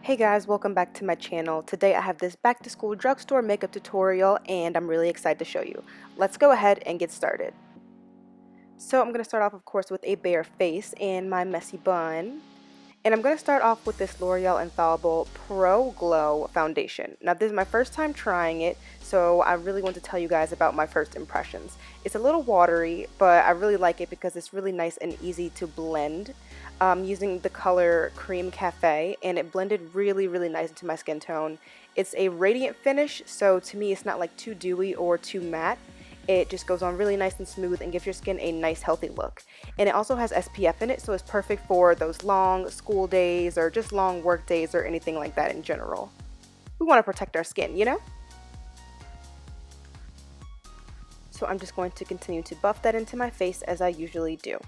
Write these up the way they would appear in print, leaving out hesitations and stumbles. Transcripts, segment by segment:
Hey guys, welcome back to my channel. Today I have this back to school drugstore makeup tutorial and I'm really excited to show you. Let's go ahead and get started. So I'm going to start off of course with a bare face and my messy bun. And I'm going to start off with this L'Oreal Infallible Pro Glow foundation. Now this is my first time trying it, so I really want to tell you guys about my first impressions. It's a little watery, but I really like it because it's really nice and easy to blend. Using the color Creme Cafe, and it blended really nice into my skin tone. It's a radiant finish, so to me it's not like too dewy or too matte. It just goes on really nice and smooth and gives your skin a nice healthy look. And it also has SPF in it, so it's perfect for those long school days or just long work days or anything like that in general. We want to protect our skin, you know? So I'm just going to continue to buff that into my face as I usually do.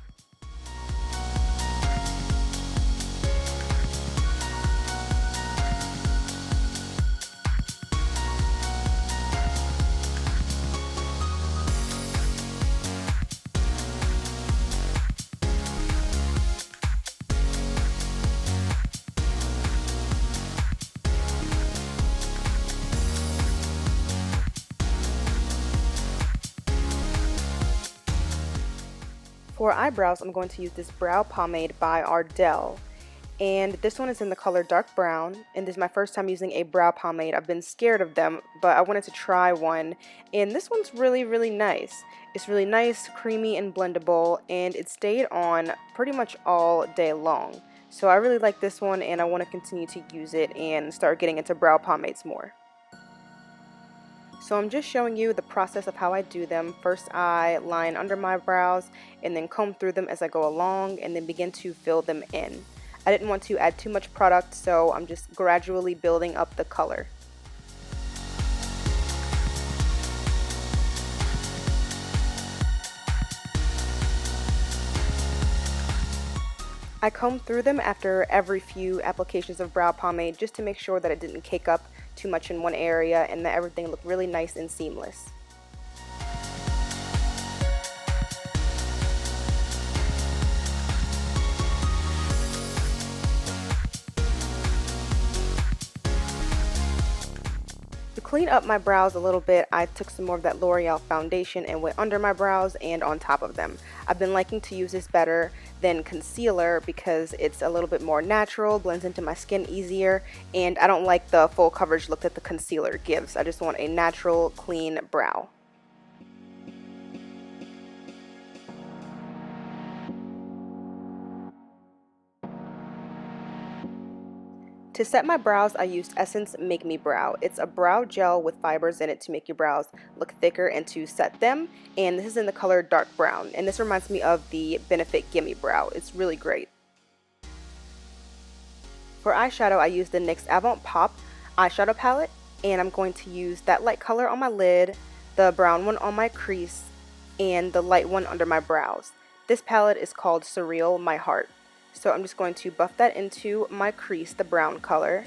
For eyebrows, I'm going to use this brow pomade by Ardell, and this one is in the color dark brown, and this is my first time using a brow pomade. I've been scared of them, but I wanted to try one, and this one's really nice. It's really nice, creamy, and blendable, and it stayed on pretty much all day long. So I really like this one, and I want to continue to use it and start getting into brow pomades more. So I'm just showing you the process of how I do them. First I line under my brows and then comb through them as I go along and then begin to fill them in. I didn't want to add too much product, so I'm just gradually building up the color. I combed through them after every few applications of brow pomade just to make sure that it didn't cake up too much in one area and that everything looked really nice and seamless. To clean up my brows a little bit, I took some more of that L'Oreal foundation and went under my brows and on top of them. I've been liking to use this better than concealer because it's a little bit more natural, blends into my skin easier, and I don't like the full coverage look that the concealer gives. I just want a natural, clean brow. To set my brows, I used Essence Make Me Brow. It's a brow gel with fibers in it to make your brows look thicker and to set them. And this is in the color dark brown. And this reminds me of the Benefit Gimme Brow. It's really great. For eyeshadow, I used the NYX Avant Pop eyeshadow palette. And I'm going to use that light color on my lid, the brown one on my crease, and the light one under my brows. This palette is called Surreal My Heart. So I'm just going to buff that into my crease, the brown color.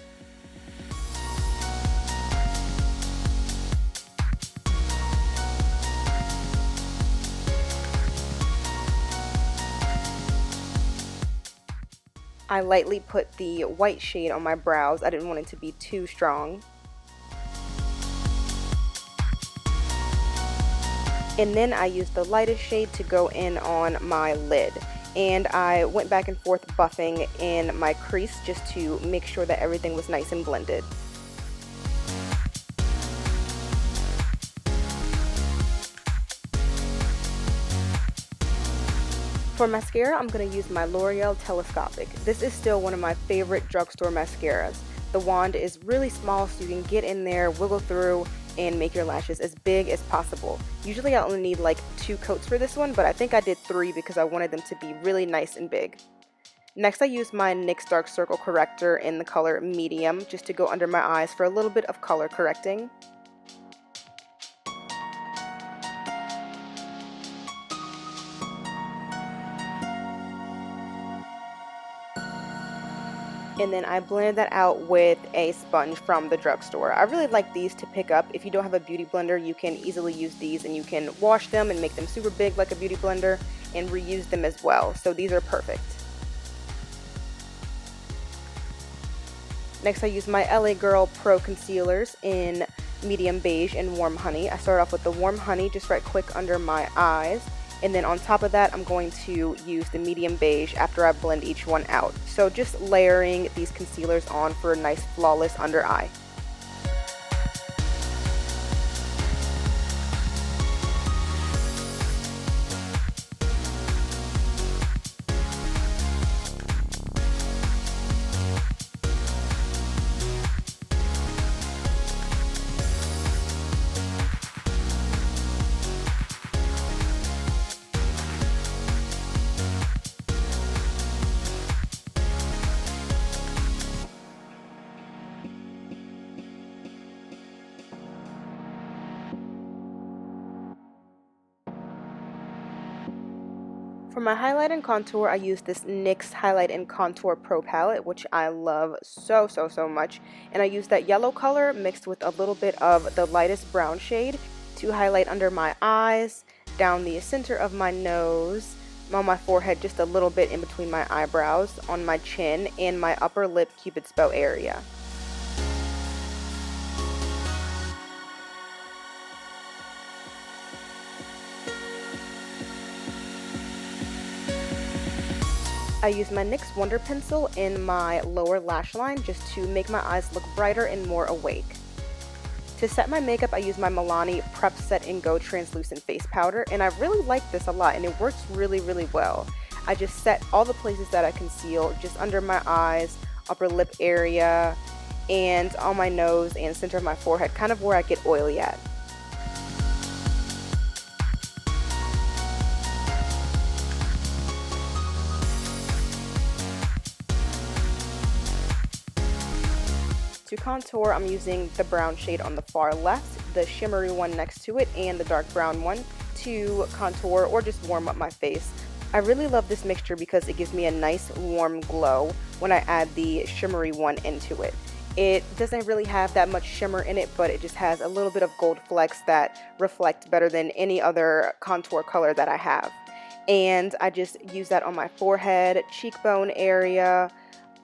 I lightly put the white shade on my brows. I didn't want it to be too strong. And then I used the lightest shade to go in on my lid. And I went back and forth buffing in my crease just to make sure that everything was nice and blended. For mascara, I'm going to use my L'Oreal Telescopic. This is still one of my favorite drugstore mascaras. The wand is really small so you can get in there, wiggle through, and make your lashes as big as possible. Usually I only need like 2 coats for this one, but I think I did 3 because I wanted them to be really nice and big. Next I used my NYX Dark Circle Corrector in the color Medium just to go under my eyes for a little bit of color correcting. And then I blended that out with a sponge from the drugstore. I really like these to pick up. If you don't have a beauty blender, you can easily use these and you can wash them and make them super big like a beauty blender and reuse them as well. So these are perfect. Next I use my LA Girl Pro Concealers in Medium Beige and Warm Honey. I start off with the Warm Honey just right quick under my eyes, and then on top of that I'm going to use the Medium Beige after I blend each one out. So just layering these concealers on for a nice flawless under eye. For my highlight and contour, I use this NYX Highlight and Contour Pro palette, which I love so much. And I use that yellow color mixed with a little bit of the lightest brown shade to highlight under my eyes, down the center of my nose, on my forehead just a little bit in between my eyebrows, on my chin, and my upper lip cupid's bow area. I use my NYX Wonder Pencil in my lower lash line just to make my eyes look brighter and more awake. To set my makeup, I use my Milani Prep Set and Go Translucent Face Powder, and I really like this a lot and it works really well. I just set all the places that I conceal just under my eyes, upper lip area, and on my nose and center of my forehead, kind of where I get oily at. To contour, I'm using the brown shade on the far left, the shimmery one next to it, and the dark brown one to contour or just warm up my face. I really love this mixture because it gives me a nice warm glow when I add the shimmery one into it. It doesn't really have that much shimmer in it, but it just has a little bit of gold flecks that reflect better than any other contour color that I have. And I just use that on my forehead, cheekbone area,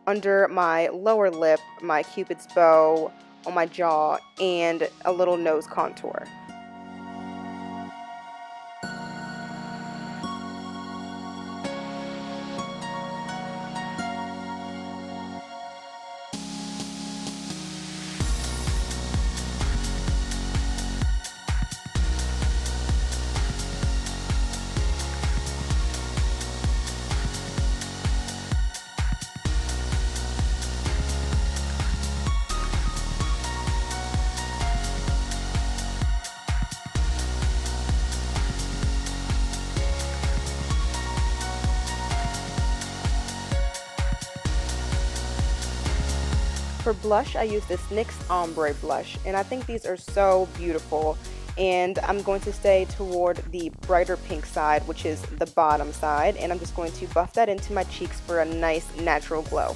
under my lower lip, my cupid's bow, on my jaw, and a little nose contour. For blush, I use this NYX Ombre blush, and I think these are so beautiful. And I'm going to stay toward the brighter pink side, which is the bottom side, and I'm just going to buff that into my cheeks for a nice natural glow.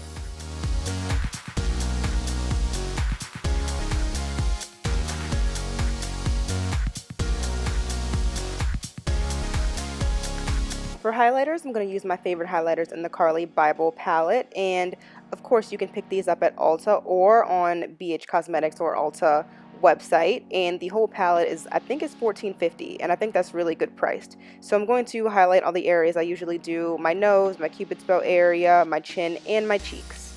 For highlighters, I'm going to use my favorite highlighters in the Carli Bybel palette, and of course you can pick these up at Ulta or on BH Cosmetics or Ulta website, and the whole palette is, I think it's $14.50, and I think that's really good priced. So I'm going to highlight all the areas I usually do: my nose, my cupid's bow area, my chin, and my cheeks.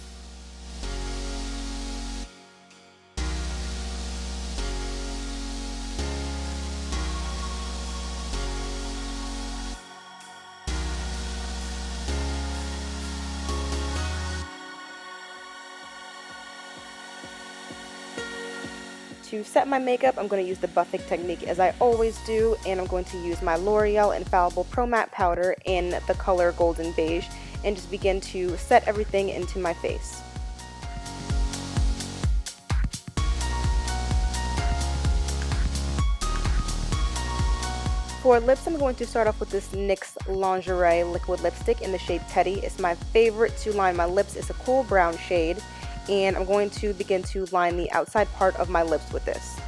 To set my makeup, I'm going to use the buffing technique as I always do, and I'm going to use my L'Oreal Infallible Pro Matte Powder in the color Golden Beige and just begin to set everything into my face. For lips, I'm going to start off with this NYX Lingerie liquid lipstick in the shade Teddy. It's my favorite to line my lips. It's a cool brown shade, and I'm going to begin to line the outside part of my lips with this.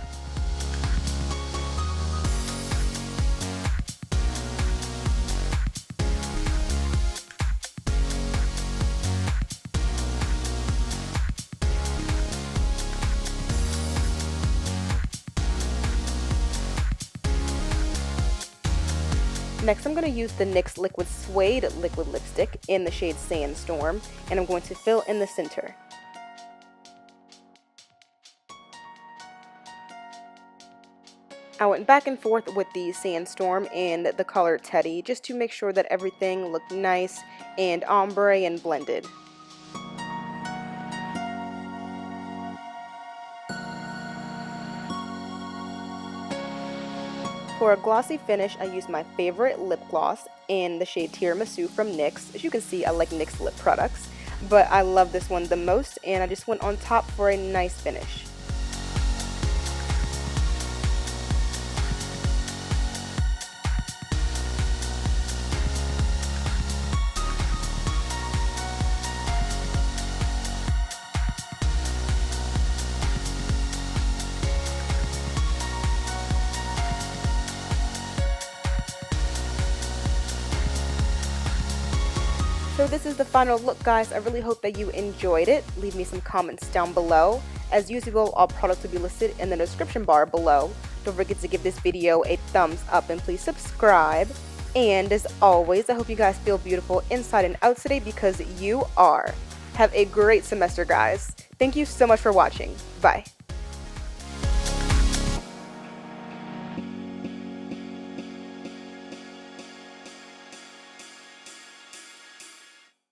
Next, I'm going to use the NYX Liquid Suede liquid lipstick in the shade Sandstorm, and I'm going to fill in the center. I went back and forth with the Sandstorm and the color Teddy just to make sure that everything looked nice and ombre and blended. For a glossy finish, I used my favorite lip gloss in the shade Tiramisu from NYX. As you can see, I like NYX lip products, but I love this one the most, and I just went on top for a nice finish. So this is the final look, guys. I really hope that you enjoyed it. Leave me some comments down below. As usual, all products will be listed in the description bar below. Don't forget to give this video a thumbs up and please subscribe. And as always, I hope you guys feel beautiful inside and out today, because you are. Have a great semester, guys. Thank you so much for watching. Bye.